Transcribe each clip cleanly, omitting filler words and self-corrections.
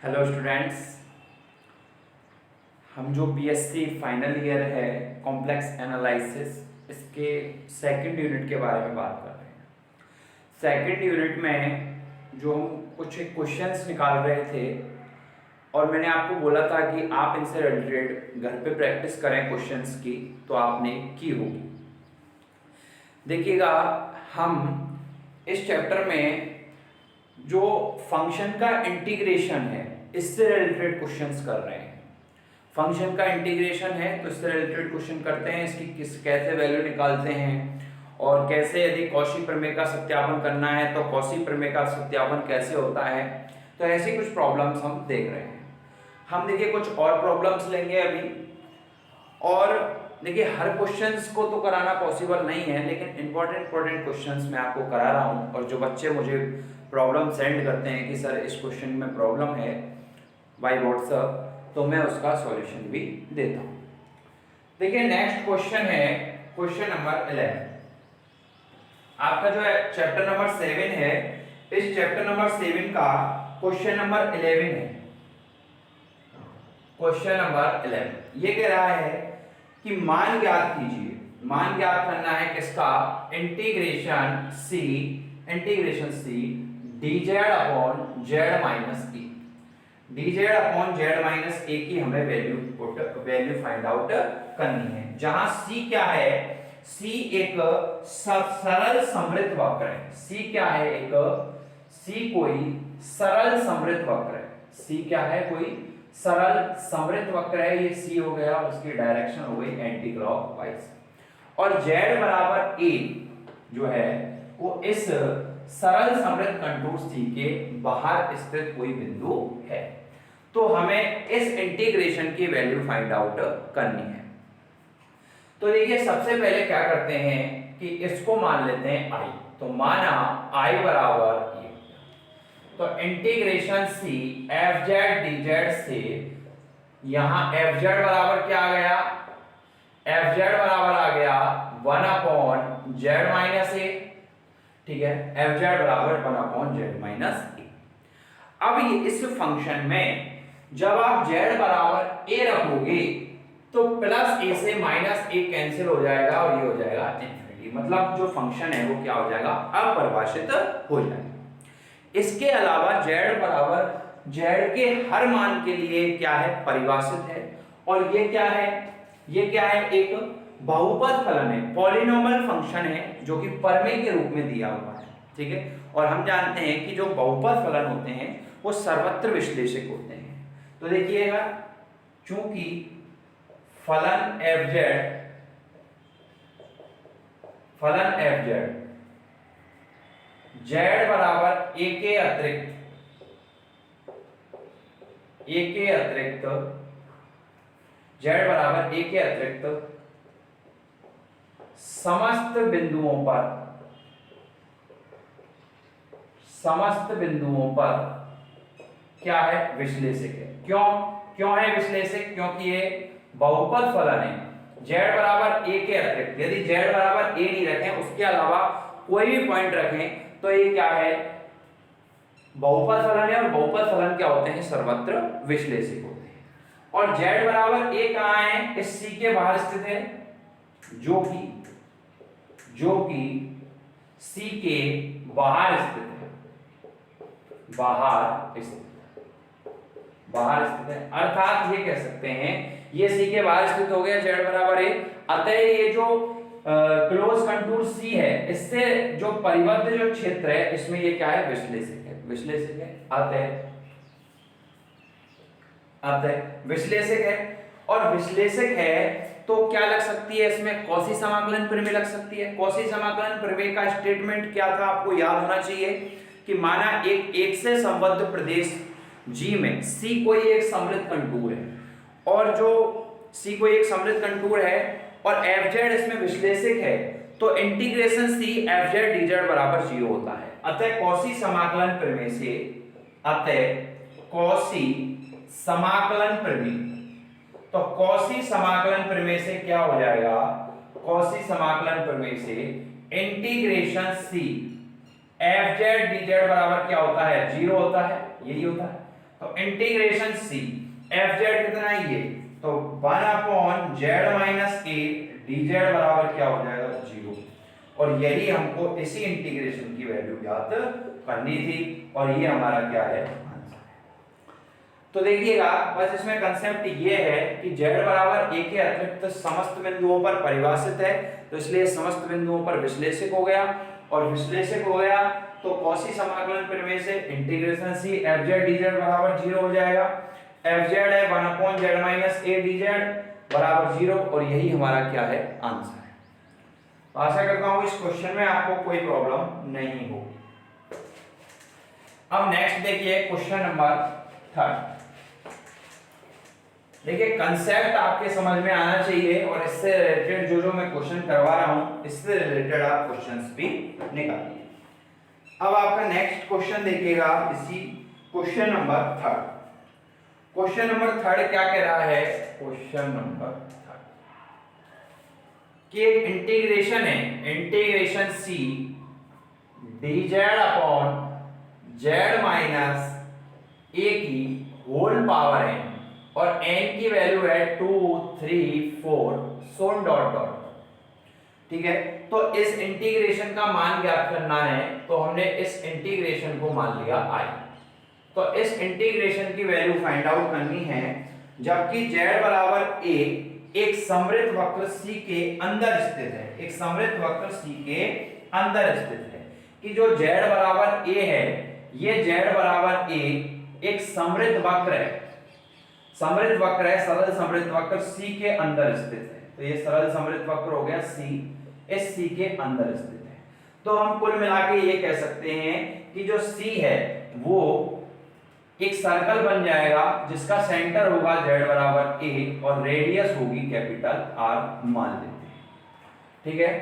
Hello students, हम जो BSc final year है कॉम्प्लेक्स एनालिसिस इसके सेकंड यूनिट के बारे में बात कर रहे हैं। सेकंड यूनिट में जो हम कुछ क्वेश्चंस निकाल रहे थे और मैंने आपको बोला था कि आप इनसे रिलेटेड घर पे प्रैक्टिस करें क्वेश्चंस की, तो आपने की होगी। देखिएगा, हम इस चैप्टर में जो फंक्शन का इंटीग्रेशन है इससे रिलेटेड क्वेश्चंस कर रहे हैं। फंक्शन का इंटीग्रेशन है तो इससे रिलेटेड क्वेश्चन करते हैं, इसकी कैसे वैल्यू निकालते हैं और कैसे यदि कॉची प्रमेय का सत्यापन करना है तो कॉची प्रमेय का सत्यापन कैसे होता है। तो ऐसी कुछ प्रॉब्लम्स हम देख रहे हैं। हम देखिए कुछ और प्रॉब्लम्स लेंगे अभी, और देखिए हर क्वेश्चंस को तो कराना पॉसिबल नहीं है, लेकिन इंपॉर्टेंट क्वेश्चंस मैं आपको करा रहा हूँ। और जो बच्चे मुझे प्रॉब्लम सेंड करते हैं कि सर इस क्वेश्चन में प्रॉब्लम है बाय व्हाट्सएप, तो मैं उसका सॉल्यूशन भी देता हूँ। देखिए नेक्स्ट क्वेश्चन है क्वेश्चन नंबर 11। आपका जो है चैप्टर नंबर 7 है, इस चैप्टर नंबर 7 का क्वेश्चन नंबर 11 है। क्वेश्चन नंबर 11 ये कह रहा है कि मान ज्ञात कीजिए। मान ज्ञात करना है किसका? Integration C dz upon z minus ए। dz अपॉन z माइनस ए की हमें वैल्यू फाइंड आउट करनी है, जहां c क्या है? c एक सरल समृद्ध वक्र है। c क्या है? c कोई सरल समृद्ध वक्र है। c क्या है? कोई सरल समृद्ध वक्र है। ये c हो गया, उसकी डायरेक्शन हो गई एंटी क्लॉकवाइज। और z बराबर a जो है वो इस सरल समृद्ध कंटूर C के बाहर स्थित कोई बिंदु है। तो हमें इस इंटीग्रेशन की वैल्यू फाइंड आउट करनी है। तो देखिए सबसे पहले क्या करते हैं कि इसको मान लेते हैं I। तो माना I बराबर ये, तो इंटीग्रेशन C fz dz से यहां fz बराबर क्या आ गया? fz बराबर आ गया 1 अपॉन z माइनस ए। ठीक है, fz बराबर 1 अपॉन z माइनस ए। अब ये इस फंक्शन में जब आप z बराबर a रखोगे तो प्लस a से माइनस a कैंसिल हो जाएगा और ये हो जाएगा इंफिनिटी। मतलब जो फंक्शन है वो क्या हो जाएगा? अपरिभाषित हो जाएगा। इसके अलावा z बराबर z के हर मान के लिए क्या है? परिभाषित है। और ये क्या है? ये क्या है? एक बहुपद फलन है, पॉलिनोमियल फंक्शन है जो कि प्रमेय के रूप में दिया हुआ है। ठीक है, और हम जानते हैं कि जो बहुपद फलन होते हैं वो सर्वत्र विश्लेषक होते हैं। तो देखिएगा, चूंकि फलन fz z बराबर a के अतिरिक्त z बराबर a के अतिरिक्त समस्त बिंदुओं पर क्या है? विश्लेषक है। क्यों है विश्लेषक? क्योंकि ये बहुपद फलन है z बराबर a के अतिरिक्त। यदि z बराबर a नहीं रखें, उसके अलावा कोई भी पॉइंट रखें, तो ये क्या है? बहुपद फलन है। और बहुपद फलन क्या होते हैं? सर्वत्र विश्लेषक होते हैं। और z बराबर a कहां है? इस c के बाहर स्थित है, जो कि c के बाहर स्थित है। बाहर स्थित है, अर्थात ये कह सकते हैं ये c के बाहर स्थित हो गया z बराबर a। अतः ये जो क्लोज कंटूर c है, इससे जो परिबद्ध जो क्षेत्र है इसमें ये क्या है? विश्लेषक है। अतः विश्लेषक है। और विश्लेषक है तो क्या लग सकती है इसमें? कॉची समाकलन प्रमेय लग सकती है। कॉची समाकलन प्रमेय का स्टेटमेंट क्या था? आपको याद होना चाहिए कि माना एक से संबद्ध प्रदेश G में C कोई एक समृद्ध कंटूर है, और जो C कोई एक समृद्ध कंटूर है और fz इसमें विश्लेषक है, तो इंटीग्रेशन C fz dz बराबर 0 होता है। अतः कॉची समाकलन प्रमेय तो कॉची समाकलन प्रमेय से क्या हो जाएगा? कॉची समाकलन प्रमेय से इंटीग्रेशन C fz dz बराबर क्या होता है? 0 होता है। यही होता है। तो इंटीग्रेशन सी एफ जेड कितना है ये, तो 1/z minus A D Z बराबर क्या हो जाएगा 0। और यही हमको इसी इंटीग्रेशन की वैल्यू ज्ञात करनी थी और ये हमारा क्या है आंसर है। तो देखिएगा बस इसमें कंसेप्ट ये है कि z बराबर a के अतिरिक्त समस्त बिंदुओं पर परिभाषित है, तो इसलिए समस्त बिंदुओं पर विश्लेषक हो गया, और विश्लेषक हो गया तो कौशी समाकलन प्रमेय से integration C F Z D Z बराबर 0 हो जाएगा। एफ जेड है 1/z minus A D Z बराबर 0 और यही हमारा क्या है आंसर है। आशा करता हूं इस क्वेश्चन में आपको कोई प्रॉब्लम नहीं हो। अब नेक्स्ट देखिए क्वेश्चन नंबर 3। देखिए कंसेप्ट आपके समझ में आना चाहिए और इससे रिलेटेड जो मैं क्वेश्चन करवा रहा हूं इससे रिलेटेड आप क्वेश्चंस भी निकालिए। अब आपका नेक्स्ट क्वेश्चन देखिएगा इसी क्वेश्चन नंबर 3। क्वेश्चन नंबर 3 क्या कह रहा है, क्वेश्चन नंबर 3 कि एक इंटीग्रेशन है, integration C dz upon z minus a की होल पावर n और n की वैल्यू है 2 3 4 सोन डॉट डॉट। ठीक है, तो इस इंटीग्रेशन का मान ज्ञात करना है, तो हमने इस इंटीग्रेशन को मान लिया i। तो इस इंटीग्रेशन की वैल्यू फाइंड आउट करनी है, जबकि z बराबर a एक समवृत्त वक्र C के अंदर स्थित है, एक समवृत्त वक्र C के अंदर स्थित है, कि जो z बराबर a है, ये z बराबर a एक समवृत्त वक्र है, समवृत्त वक्र है, सरल समवृत्त वक्र C के अंदर स्थित है। तो ये सरल समवृत्त वक्र हो गया C, इस C के अंदर स्थित है। तो हम कुल मिला के ये कह सकते हैं कि जो C है वो एक सर्कल बन जाएगा जिसका सेंटर होगा z बराबर a और रेडियस होगी कैपिटल R मान लेते हैं। ठीक है,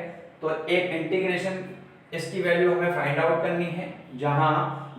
तो एक इंटीग्रेशन इसकी वैल्यू हमें फाइंड आउट करनी है, जहां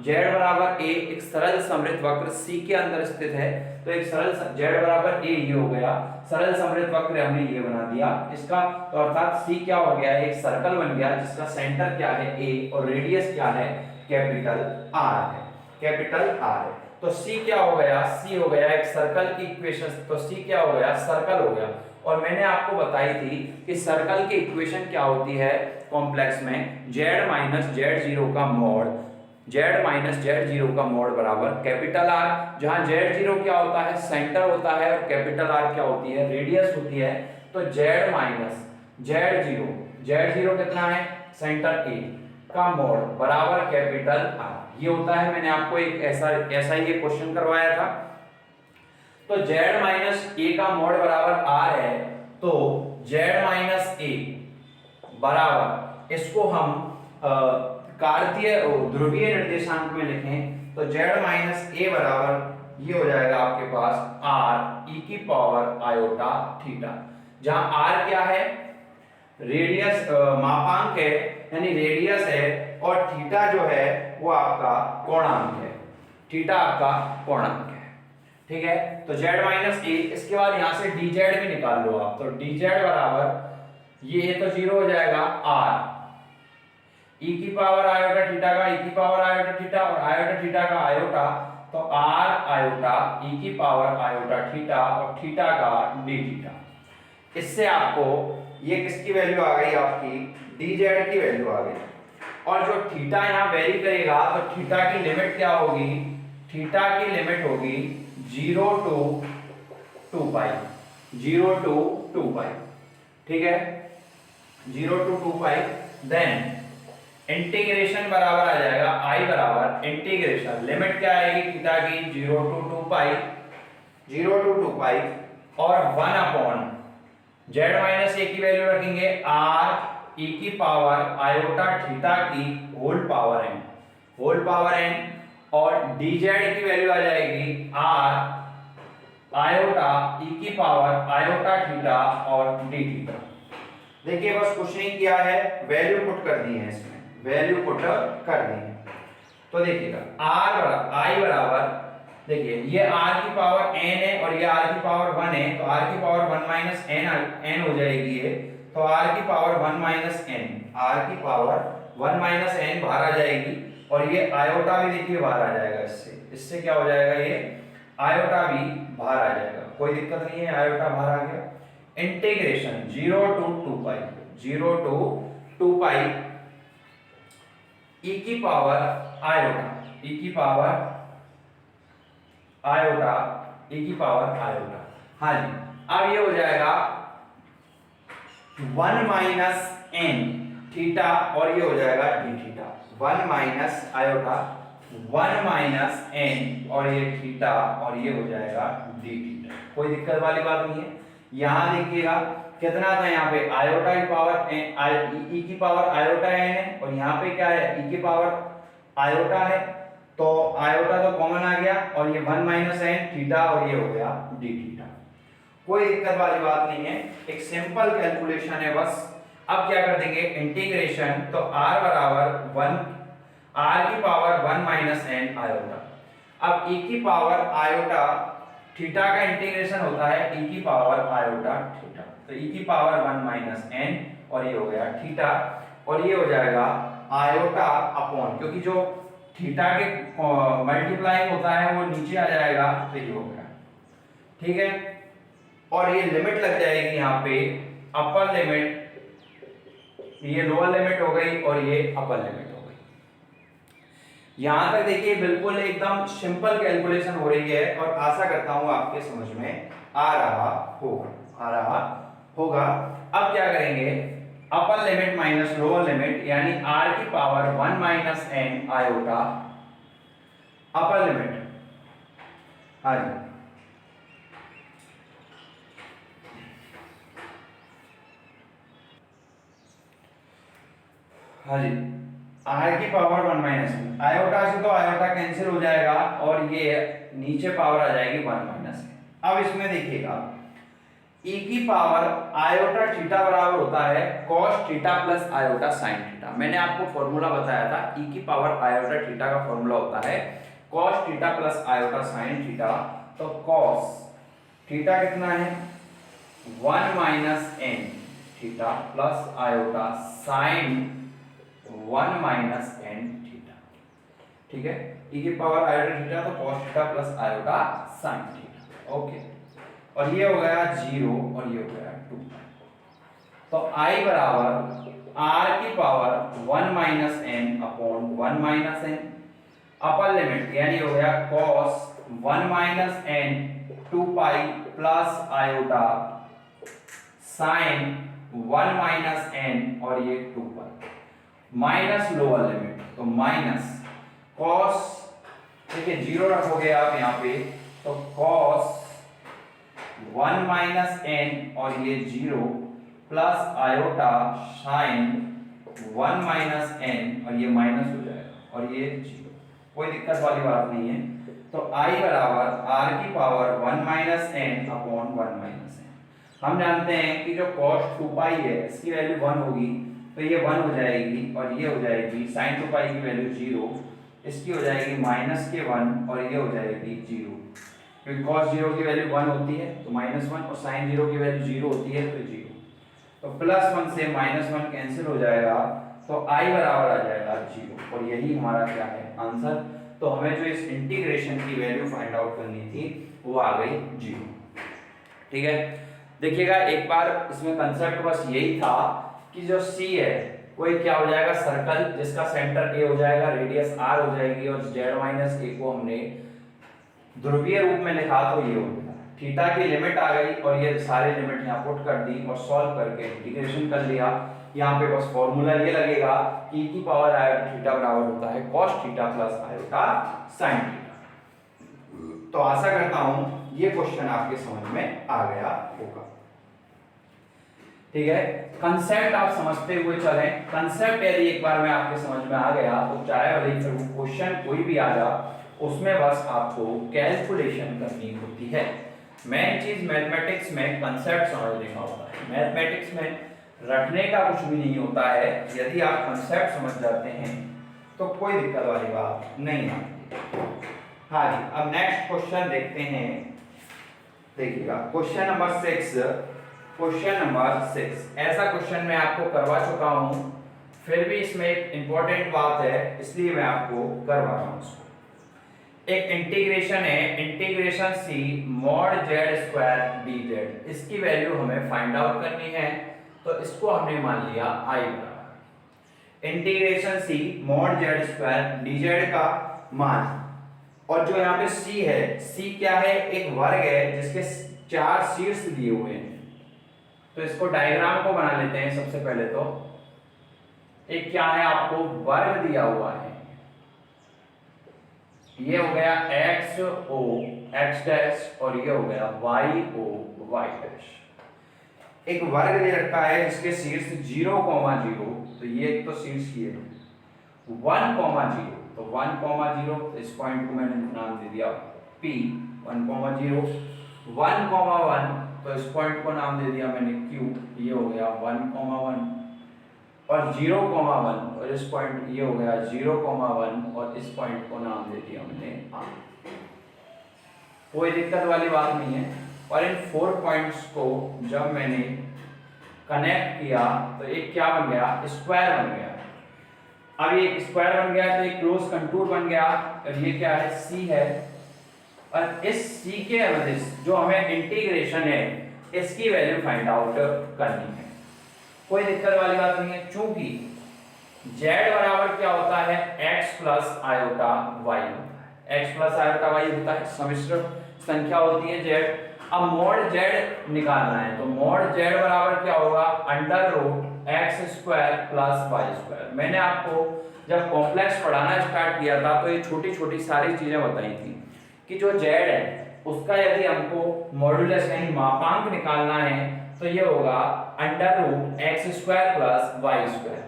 z बराबर a एक सरल समवृत्त वक्र C के अंदर स्थित है। तो एक सरल z बराबर a ये हो गया, सरल समवृत्त वक्र हमने ये बना दिया इसका, तो अर्थात C क्या हो गया, एक सर्कल बन गया जिसका सेंटर क्या है a और रेडियस क्या है कैपिटल R है, कैपिटल R है। तो C क्या हो गया, C हो गया एक सर्कल की इक्वेशन, तो C क्या हो गया सर्कल हो गया। और मैंने आपको बताई थी कि सर्कल की इक्वेशन क्या होती है कॉम्प्लेक्स में, z माइनस z0 का मॉड, z माइनस z0 का मॉड बराबर कैपिटल R, जहां z0 क्या होता है सेंटर होता है और कैपिटल R क्या होती है रेडियस होती है। तो z माइनस z0, z0 कितना है सेंटर A का मॉड बराबर कैपिटल R, ये होता है। मैंने आपको एक ऐसा ही क्वेश्चन करवाया था। तो z माइनस a का मॉड बराबर r है, तो z माइनस a बराबर, इसको हम कार्तीय ध्रुवीय निर्देशांक में लिखें तो z माइनस a बराबर ये हो जाएगा आपके पास r e की पावर आयोटा थीटा, जहां r क्या है रेडियस मापांक है यानी रेडियस है, और थीटा जो है वो आपका कोणांक है, थीटा आपका कोणांक है। ठीक है, तो z माइनस a, इसके बाद यहां से dz भी निकाल लो आप, तो dz बराबर ये तो 0 हो जाएगा r e की पावर आयोटा थीटा का e की पावर आयोटा थीटा और आयोटा थीटा का आयोटा, तो r आयोटा e की पावर आयोटा थीटा और थीटा का d थीटा। इससे आपको ये किसकी वैल्यू आ गई आपकी dz की वैल्यू आ गई। और जो थीटा यहाँ वेरी करेगा तो थीटा की लिमिट क्या होगी, थीटा की लिमिट होगी 0 to 2 पाई, 0 to 2 पाई। ठीक है, 0 to 2 पाई। देन इंटीग्रेशन बराबर आ जाएगा i बराबर इंटीग्रेशन लिमिट क्या आएगी थीटा की 0 to 2 पाई, 0 to 2 पाई और 1 अपॉन z माइनस a की वैल्यू रखेंगे r e की पावर आयोटा थीटा की whole power n, whole power n, और dz की वैल्यू आ जाएगी r आयोटा e की पावर आयोटा थीटा और d थीटा। देखिए बस कुछ नहीं किया है, वैल्यू पुट कर दी है, इसमें वैल्यू पुट कर दी है। तो देखिएगा i बराबर, देखिए ये r की पावर n है और ये r की पावर 1 है, तो r की पावर 1 माइनस n हो जाएगी ये, तो r की पावर 1 माइनस n, r की पावर 1 माइनस n बाहर आ जाएगी और ये आयोटा भी देखिए बाहर आ जाएगा, इससे क्या हो जाएगा, ये आयोटा भी बाहर आ जाएगा, कोई दिक्कत नहीं है, आयोटा बाहर आ गया। Integration 0 to 2 pi, 0 to 2 pi e की पावर आयोटा, e की पावर आयोटा, e की पावर आयोटा। हाँ जी, अब ये हो जाएगा 1 माइनस n थीटा और ये हो जाएगा d theta, 1 minus iota 1 minus n और ये थीटा और ये हो जाएगा d थीटा, कोई दिक्कत वाली बात नहीं है। यहां देखिएगा कितना था, यहाँ पे आयोटा की पावर e की पावर आयोटा n है और यहाँ पे क्या है, e की पावर आयोटा है, तो आयोटा तो कॉमन आ गया और ये 1 माइनस n थीटा और ये हो गया d थीटा, कोई दिक्कत वाली बात नहीं है, एक सिंपल कैलकुलेशन है बस। अब क्या कर देंगे इंटीग्रेशन, तो r बराबर 1 r की पावर 1 माइनस n आयोटा। अब e की पावर आयोटा थीटा का इंटीग्रेशन होता है e की पावर आयोटा थीटा, तो e की पावर 1 माइनस n और ये हो गया थीटा और ये हो जाएगा आयोटा अपॉन, क्योंकि जो थीटा के मल्टीप्लाइंग होता है वो नीचे आ जाएगा, तो ये हो गया, ठीक है। और ये लिमिट लग जाएगी यहाँ पे, अपर लिमिट, ये लोअर लिमिट हो गई और ये अपर लिमिट हो गई। यहां तक देखिए बिल्कुल एकदम सिंपल कैलकुलेशन हो रही है और आशा करता हूं आपके समझ में आ रहा होगा। अब क्या करेंगे, upper limit minus lower limit, यानी r की power 1 minus n iota upper limit, हाँ जी, हाँ जी, r की पावर 1 माइनस n, आयोटा से तो आयोटा कैंसिल हो जाएगा और ये नीचे पावर आ जाएगी 1 माइनस n। अब इसमें देखिएगा e की पावर आयोटा थीटा बराबर होता है cos theta plus iota sin theta. मैंने आपको फॉर्मूला बताया था, e की पावर आयोटा थीटा का फॉर्मूला होता है cos theta plus iota sin theta. तो cos थीटा कितना है 1 minus n theta plus iota sin 1 minus n theta, ठीक है। e की पावर आयोटा थीटा तो cos theta plus iota sin theta, okay. और ये हो गया 0 और ये हो गया 2। तो I बराबर r की power 1 minus n upon 1 minus n, upper limit यानी हो गया cos 1 minus n 2 pi plus iota sin 1 minus n और ये 2 पाई, माइनस लोअर लिमिट, तो माइनस cos, देखिए 0 रखोगे आप यहाँ पे, तो cos 1 माइनस n और ये 0 plus iota sine 1 minus n और ये माइनस हो जाएगा और ये 0, कोई दिक्कत वाली बात नहीं है। तो I बराबर r की power 1 minus n upon 1 minus n। हम जानते हैं कि जो cos 2 पाई है इसकी वैल्यू 1 होगी, तो ये 1 हो जाएगी और ये हो जाएगी sin 2 पाई की वैल्यू 0, इसकी हो जाएगी माइनस के 1 और ये हो जाएगी 0, क्योंकि cos 0 की वैल्यू 1 होती है तो -1 और sin 0 की वैल्यू 0 होती है तो 0, तो +1 से -1 कैंसिल हो जाएगा, तो I बराबर आ जाएगा 0 और यही हमारा क्या है आंसर। तो हमें जो इस इंटीग्रेशन की वैल्यू फाइंड आउट करनी थी वो आ गई 0, ठीक है। देखिएगा एक बार इसमें कंसेप्ट बस यही था कि जो C है वो क्या हो जाएगा, सर्कल जिसका सेंटर A हो जाएगा, रेडियस R हो जाएगी और z-a को हमने ध्रुवीय रूप में लिखा तो ये हो गया। थीटा की लिमिट आ गई और ये सारे लिमिट यहाँ पुट कर दी और सॉल्व करके इंटीग्रेशन कर लिया। यहाँ पे बस फॉर्मूला ये लगेगा कि e की पावर आयोटा थीटा बराबर होता है cos theta plus iota sin theta. तो आशा करता हूं ये क्वेश्चन आपके समझ में आ गया होगा, ठीक है। कंसेप्ट आप समझते हुए चलें, कंसेप्ट यदि एक बार में आपके समझ में आ गया तो चाहे भले क्वेश्चन कोई भी आ जा उसमें बस आपको कैलकुलेशन करनी होती है। मेन चीज मैथमेटिक्स में कंसेप्ट समझने का होता है, मैथमेटिक्स में रखने का कुछ भी नहीं होता है। यदि आप कंसेप्ट समझ जाते हैं तो कोई दिक्कत वाली बात नहीं आती। हाँ जी, अब नेक्स्ट क्वेश्चन देखते हैं। देखिएगा क्वेश्चन नंबर 6, क्वेश्चन नंबर 6 ऐसा क्वेश्चन मैं आपको करवा चुका हूं फिर भी इसमें एक इंपॉर्टेंट बात है, इसलिए मैं आपको करवा रहा हूं उसको। एक इंटीग्रेशन है, integration C mod Z square D Z, इसकी वैल्यू हमें फाइंड आउट करनी है। तो इसको हमने मान लिया आई बराबर integration C mod Z square D Z का मान। और जो यहाँ पे सी है, सी क्या है, एक वर्ग है जिसके 4 शीर्ष दिए हुए हैं। तो इसको डायग्राम को बना लेते हैं सबसे पहले। तो एक क्या है, आपको वर्ग दिया हुआ है, ये हो गया एक्स ओ एक्स डैश और ये हो गया वाई ओ वाई डैश। एक वर्ग दे रखा है जिसके शीर्ष 0,0, तो ये एक तो शीर्ष ये है 1,0, तो 1,0, तो इस पॉइंट को मैंने नाम दे दिया P 1,0, 1,1, तो इस पॉइंट को नाम दे दिया मैंने Q, ये हो गया 1,1, और 0,1 और इस पॉइंट ये हो गया 0,1 और इस पॉइंट को नाम दे दिया मैंने R। कोई दिक्कत वाली बात नहीं है। और इन 4 पॉइंट्स को जब मैंने कनेक्ट किया तो एक क्या बन गया, स्क्वायर बन गया। अब ये स्क्वायर बन गया तो एक क्लोज कंटूर बन गया। और ये क्या है, C है, और इस C के एवरेज जो हमें इंटीग्रेशन है इसकी वैल्यू फाइंड आउट करनी है। कोई दिक्कत वाली बात नहीं है, चूंकि z बराबर क्या होता है, x प्लस आयोटा y होता है। x प्लस आयोटा y होता है, सम्मिश्र संख्या होती है z। अब मोड z निकालना है, तो मोड z बराबर क्या होगा, under root x square plus y square. मैंने आपको जब कॉम्प्लेक्स पढ़ाना स्टार्ट किया था तो ये छोटी छोटी सारी चीजें बताई थी कि जो z है उसका यदि हमको मॉड्यूलस यानी मापांक निकालना है तो ये होगा under root x square plus y square.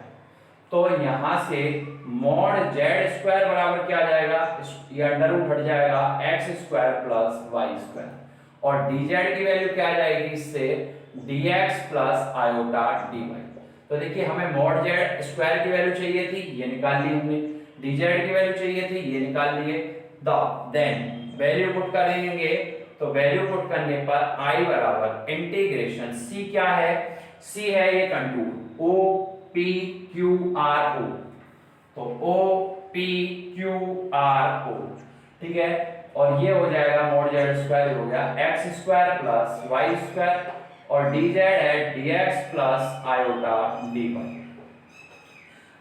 तो यहां से मॉड जेड स्क्वायर बराबर क्या आ जाएगा, ये अंडर रूट हट जाएगा x square plus y square, और dz की वैल्यू क्या आ जाएगी इससे, dx प्लस आयोटा dy। तो देखिए हमें मॉड जेड स्क्वायर की वैल्यू चाहिए थी, ये निकाल ली हमने, dz की वैल्यू चाहिए थी, ये निकाल लिए। देन वैल्यू पुट कर देंगे, तो वैल्यू पुट करने पर i बराबर इंटीग्रेशन c क्या है, c है ये contour o p q r o, तो o p q r o, ठीक है। और ये हो जाएगा मॉड जेड स्क्वायर हो गया x square plus y square, और dz है dx प्लस आयोटा dy।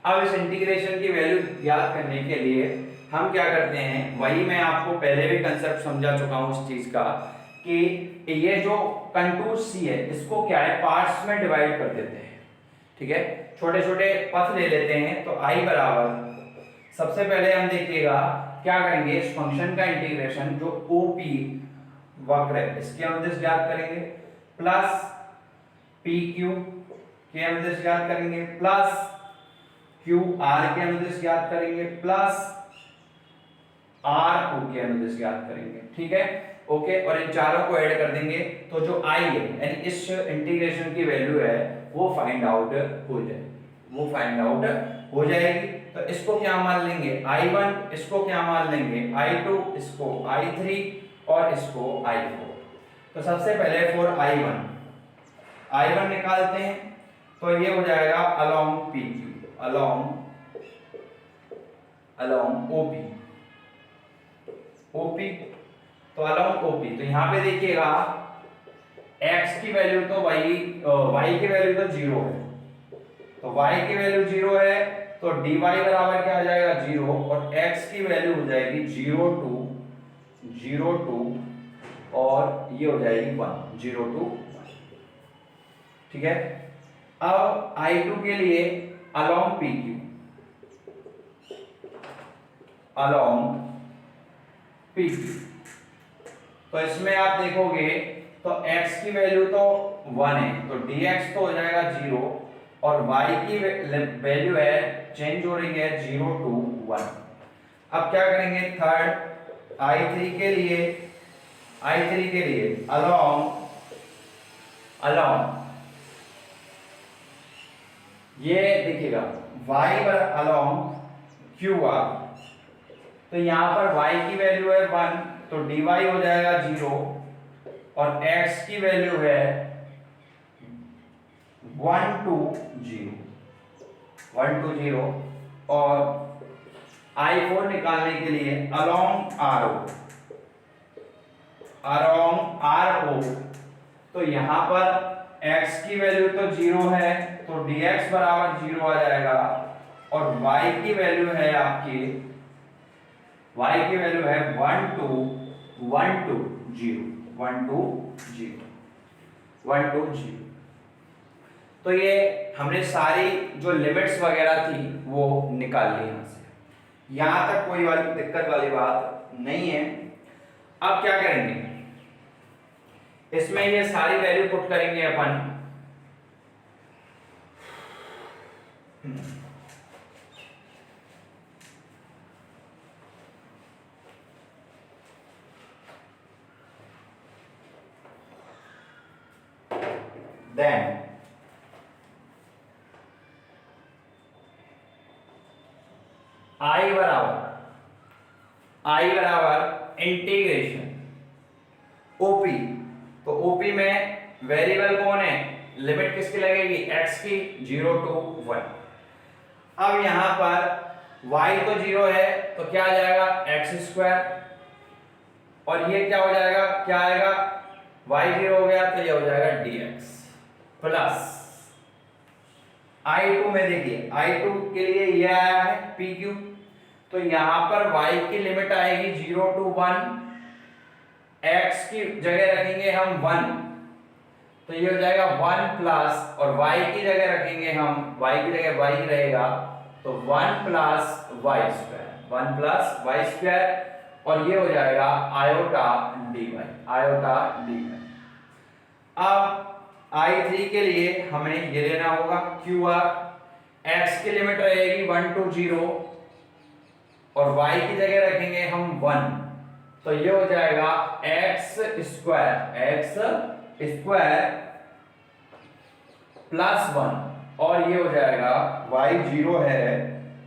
अब इस इंटीग्रेशन की वैल्यू याद करने के लिए हम क्या करते हैं, वही मैं आपको पहले भी कंसेप्ट समझा चुका हूं इस चीज का, कि ये जो कंटूर C है इसको क्या है, पार्ट्स में डिवाइड कर देते हैं, ठीक है, छोटे छोटे पथ ले लेते हैं। तो I बराबर सबसे पहले हम देखिएगा क्या करेंगे, इस फंक्शन का इंटीग्रेशन जो OP वक्र है इसके अनुदिश ज्ञात करेंगे, प्लस PQ के अनुदिश ज्ञात करेंगे, प्लस QR के अनुदिश ज्ञात करेंगे, प्लस RO के अनुदिश ज्ञात करेंगे, ठीक है, ओके। और इन चारों को ऐड कर देंगे तो जो I है यानी इस इंटीग्रेशन की वैल्यू है वो फाइंड आउट हो जाएगी, वो फाइंड आउट हो जाएगी। तो इसको क्या मान लेंगे I1, इसको क्या मान लेंगे I2, इसको I3 और इसको I4। तो सबसे पहले फॉर I1 निकालते हैं, तो ये हो जाएगा अलोंग PQ, अलोंग OP, तो अलोंग OP। तो यहाँ पे देखिएगा x की वैल्यू तो y की वैल्यू तो 0 है, तो y की वैल्यू 0 है तो dy बराबर क्या आ जाएगा 0, और x की वैल्यू हो जाएगी 0 टू और ये हो जाएगी 1, 0 टू 1, ठीक है। अब I2 के लिए अलोंग PQ, अलोंग PQ, तो इसमें आप देखोगे तो x की वैल्यू तो 1 है तो dx तो हो जाएगा 0, और y की वैल्यू है चेंज हो रही है 0 टू 1। अब क्या करेंगे, थर्ड I3 के लिए अलोंग ये देखिएगा y पर अलोंग QR, तो यहां पर y की वैल्यू है 1 तो dy हो जाएगा 0, और x की वैल्यू है 1 टू 0, 1 2 0 और I4 निकालने के लिए अलोंग RO तो यहां पर x की वैल्यू तो 0 है तो dx बराबर 0 आ जाएगा और y की वैल्यू है आपकी 1 2 0 तो ये हमने सारी जो लिमिट्स वगैरह थी वो निकाल ली यहां से। यहां तक कोई वाली दिक्कत वाली बात नहीं है। अब क्या करेंगे, इसमें ये सारी वैल्यू पुट करेंगे अपन। देन I बराबर इंटीग्रेशन OP, तो OP में वेरिएबल कौन है, लिमिट किसकी लगेगी, x की 0 to 1। अब यहां पर y तो 0 है तो क्या आ जाएगा x स्क्वायर और ये क्या हो जाएगा, क्या आएगा, y 0 हो गया तो ये हो जाएगा dx प्लस I2 में देखिए I2 के लिए ये आया है PQ, तो यहां पर y की लिमिट आएगी 0 to 1, x की जगह रखेंगे हम 1 तो ये हो जाएगा 1 प्लस और y की जगह रखेंगे हम, y की जगह y रहेगा तो 1 प्लस y स्क्वायर और ये हो जाएगा आयोटा dy। अब I3 के लिए हमें ये लेना होगा QR, x की लिमिट रहेगी 1 to 0 और y की जगह रखेंगे हम 1 तो ये हो जाएगा x स्क्वायर प्लस 1 और ये हो जाएगा y 0 है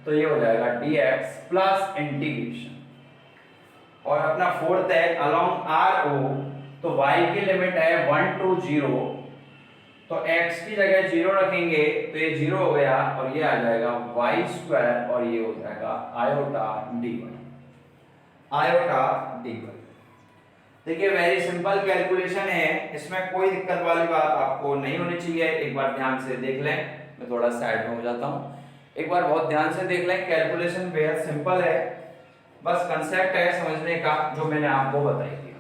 तो ये हो जाएगा dx प्लस इंटीग्रेशन और अपना फोर्थ है अलोंग RO, तो y की लिमिट है 1 to 0 तो x की जगह 0 रखेंगे तो ये 0 हो गया और ये आ जाएगा y स्क्वायर और ये हो जाएगा आयोटा dy। देखिए वेरी सिंपल कैलकुलेशन है, इसमें कोई दिक्कत वाली बात आपको नहीं होनी चाहिए। एक बार ध्यान से देख लें, मैं थोड़ा साइड में हो जाता हूँ, एक बार बहुत ध्यान से देख लें। कैलकुलेशन बेहद सिंपल है, बस कंसेप्ट है समझने का जो मैंने आपको बताई दिया।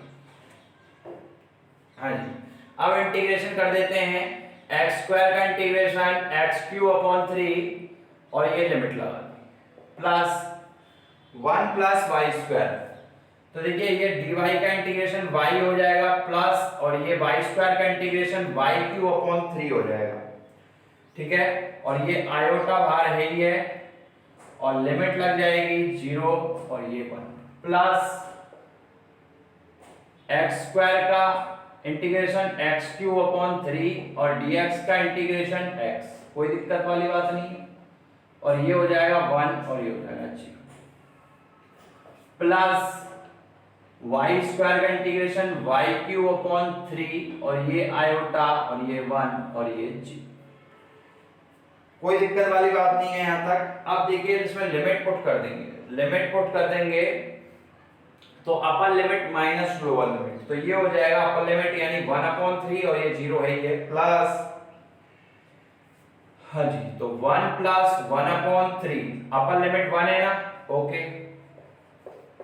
हाँ जी, अब इंटीग्रेशन कर देते हैं। x स्क्वायर का इंटीग्रेशन x³/3 और ये लिमिट लगा दी प्लस 1 प्लस y स्क्वायर, तो देखिए ये dy का इंटीग्रेशन y हो जाएगा प्लस और ये y स्क्वायर का इंटीग्रेशन y³/3 हो जाएगा, ठीक है। और ये आयोटा बाहर है ही है और लिमिट लग जाएगी 0 और ये 1 प्लस x स्क्वायर का इंटीग्रेशन x³/3 और dx का इंटीग्रेशन x, कोई दिक्कत वाली बात नहीं और ये हो जाएगा 1 और ये हो जाएगा 0 प्लस y स्क्वायर का इंटीग्रेशन y³/3 और ये आयोटा और ये 1 और ये 0, कोई दिक्कत वाली बात नहीं है यहां तक। अब देखिए इसमें लिमिट पुट कर देंगे तो upper limit minus lower limit, तो ये हो जाएगा अपर लिमिट यानी 1/3 और ये 0 है ये प्लस, हाँ जी, तो 1 प्लस 1/3 अपर लिमिट 1 है ना, ओके,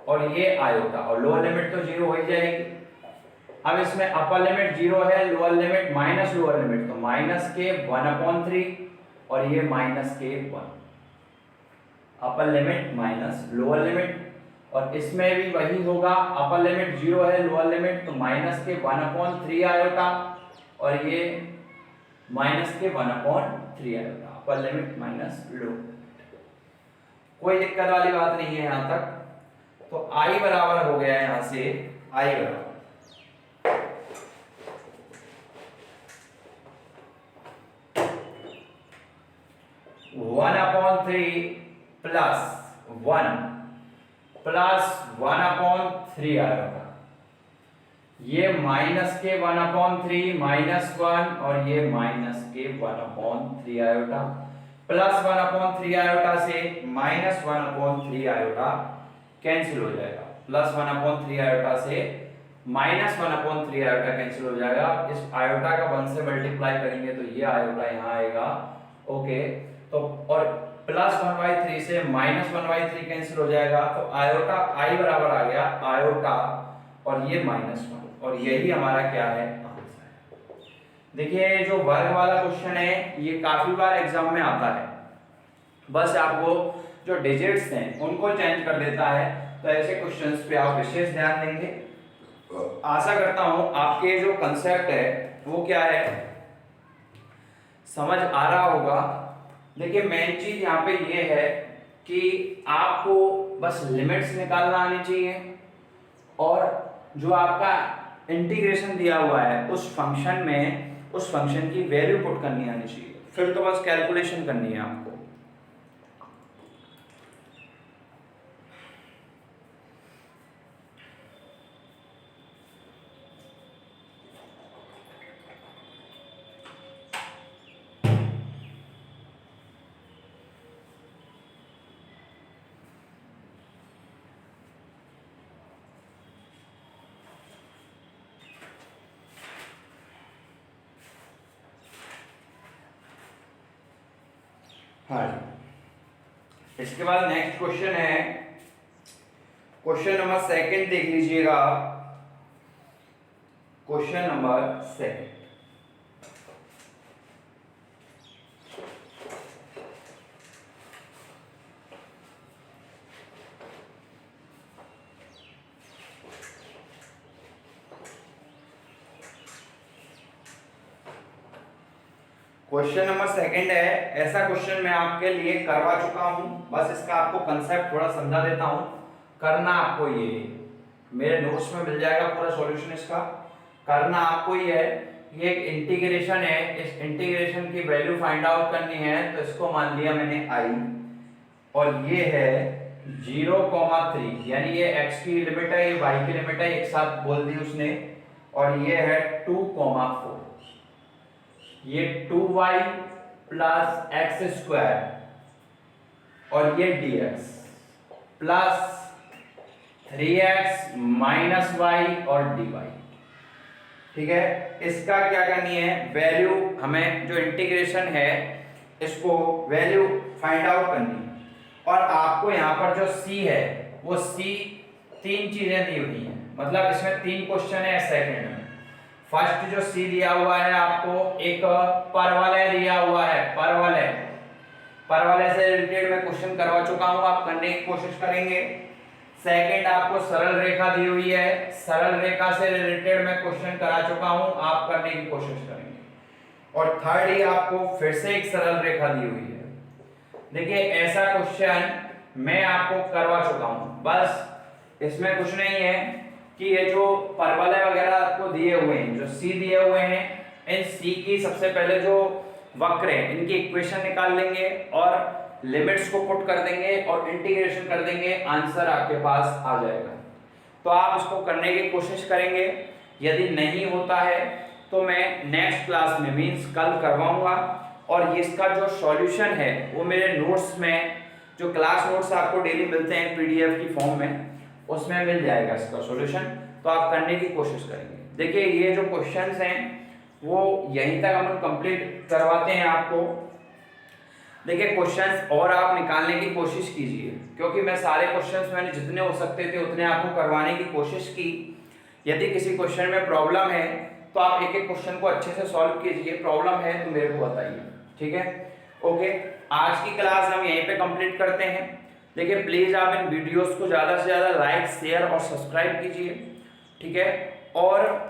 और ये आयोटा और लोअर लिमिट तो 0 हो ही जाएगी। अब इसमें अपर लिमिट 0 है, lower limit minus lower limit तो माइनस के 1/3 और ये माइनस के 1, upper limit minus lower limit, और इसमें भी वही होगा, अपर लिमिट 0 है, लोअर लिमिट तो माइनस के 1/3 आयोटा और ये माइनस के 1/3 iota, upper limit minus lower, कोई दिक्कत वाली बात नहीं है यहां तक। तो I बराबर हो गया यहां से, I बराबर 1/3 प्लस 1/3 आएगा, ये माइनस के 1/3 -1 और ये माइनस के 1/3 आयोटा +1/3 आयोटा से -1/3 आयोटा कैंसिल हो जाएगा। +1/3 आयोटा से -1/3 आयोटा कैंसिल हो जाएगा। इस आयोटा का 1 से मल्टीप्लाई करेंगे तो ये आयोटा यहाँ आएगा। ओके, तो और +1/3 से -1/3 कैंसिल हो जाएगा, तो आयोटा आई बराबर आ गया आयोटा और ये -1, और यही हमारा क्या है, आंसर है। देखिए जो वर्ग वाला क्वेश्चन है ये काफी बार एग्जाम में आता है, बस आपको जो डिजिट्स हैं उनको चेंज कर देता है, तो ऐसे क्वेश्चंस पे आप विशेष ध्यान देंगे। आशा करता हूं आपके जो कंसेप्ट है वो क्या है, समझ आ रहा होगा। देखिए मेन चीज यहाँ पे ये है कि आपको बस लिमिट्स निकालना आनी चाहिए, और जो आपका इंटीग्रेशन दिया हुआ है उस फंक्शन में उस फंक्शन की वैल्यू पुट करनी आनी चाहिए, फिर तो बस कैलकुलेशन करनी है आपको। हाँ, इसके बाद नेक्स्ट क्वेश्चन है, क्वेश्चन नंबर 2 देख लीजिएगा। क्वेश्चन नंबर 2, क्वेश्चन नंबर 2 है। ऐसा क्वेश्चन मैं आपके लिए करवा चुका हूं, बस इसका आपको कंसेप्ट थोड़ा समझा देता हूं। करना आपको ये मेरे नोट्स में मिल जाएगा पूरा सॉल्यूशन इसका। करना आपको ये है, ये एक इंटीग्रेशन है, इस इंटीग्रेशन की वैल्यू फाइंड आउट करनी है, तो इसको मान लिया मैंने i, और ये है 0,3, यानी ये x की लिमिट है, ये y की लिमिट है, एक साथ बोल दी उसने, और ये है 2,4, ये 2y प्लस एक्स स्क्वायर और ये dx plus 3x minus y और dy। ठीक है, इसका क्या करनी है, वैल्यू हमें जो इंटीग्रेशन है इसको वैल्यू फाइंड आउट करनी है, और आपको यहाँ पर जो c है वो c 3 चीजें दी हुई हैं, मतलब इसमें 3 क्वेश्चन है सेकंड में। फर्स्ट जो सी दिया हुआ है आपको, एक परवलय दिया हुआ है, परवलय से रिलेटेड मैं क्वेश्चन करवा चुका हूं, आप करने की कोशिश करेंगे। सेकंड आपको सरल रेखा दी हुई है, सरल रेखा से रिलेटेड मैं क्वेश्चन करा चुका हूं, आप करने की कोशिश करेंगे। और थर्ड ही आपको फिर से एक सरल रेखा दी हुई है। देखिए ऐसा क्वेश्चन मैं आपको करवा चुका हूं, बस इसमें कुछ नहीं है कि ये जो परवलय वगैरह आपको दिए हुए हैं, जो सी दिए हुए हैं, इन सी की सबसे पहले जो वक्र है इनकी इक्वेशन निकाल लेंगे और लिमिट्स को पुट कर देंगे और इंटीग्रेशन कर देंगे, आंसर आपके पास आ जाएगा। तो आप इसको करने की कोशिश करेंगे। यदि नहीं होता है तो मैं नेक्स्ट क्लास में मींस कल करवाऊंगा, और इसका जो सॉल्यूशन है वो मेरे नोट्स में, जो क्लास नोट्स आपको डेली मिलते हैं पीडीएफ की फॉर्म में, उसमें मिल जाएगा इसका सॉल्यूशन, तो आप करने की कोशिश करेंगे। देखिए ये जो क्वेश्चंस हैं वो यहीं तक हम कंप्लीट करवाते हैं आपको। देखिए क्वेश्चंस और आप निकालने की कोशिश कीजिए, क्योंकि मैं सारे क्वेश्चंस मैंने जितने हो सकते थे उतने आपको करवाने की कोशिश की। यदि किसी क्वेश्चन में प्रॉब्लम है तो आप एक एक क्वेश्चन को अच्छे से सॉल्व कीजिए, प्रॉब्लम है तो मेरे को बताइए, ठीक है। ओके, आज की क्लास हम यहीं पे कंप्लीट करते हैं। देखिए प्लीज आप इन वीडियोस को ज़्यादा से ज़्यादा लाइक, शेयर और सब्सक्राइब कीजिए, ठीक है। और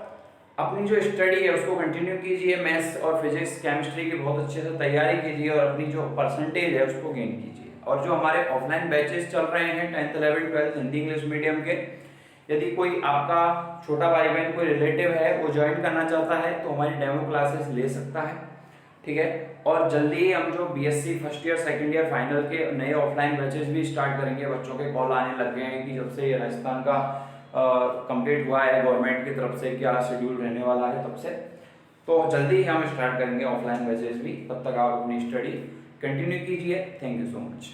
अपनी जो स्टडी है उसको कंटिन्यू कीजिए, मैथ्स और फिजिक्स केमिस्ट्री की बहुत अच्छे से तैयारी कीजिए, और अपनी जो परसेंटेज है उसको गेन कीजिए। और जो हमारे ऑफलाइन बैचेस चल रहे हैं 10th 11th 12th Hindi English medium के, यदि कोई आपका छोटा भाई बहन कोई रिलेटिव है वो ज्वाइन करना चाहता है तो हमारी डेमो क्लासेस ले सकता है, ठीक है। और जल्दी ही हम जो BSc first year second year final के नए ऑफलाइन बैचेस भी स्टार्ट करेंगे। बच्चों के कॉल आने लग गए हैं कि जब से ये राजस्थान का कंप्लीट हुआ है गवर्नमेंट की तरफ से क्या शेड्यूल रहने वाला है, तब से तो जल्दी ही हम स्टार्ट करेंगे ऑफलाइन बैचेस भी। तब तक आप अपनी स्टडी कंटिन्यू कीजिए। Thank you so much.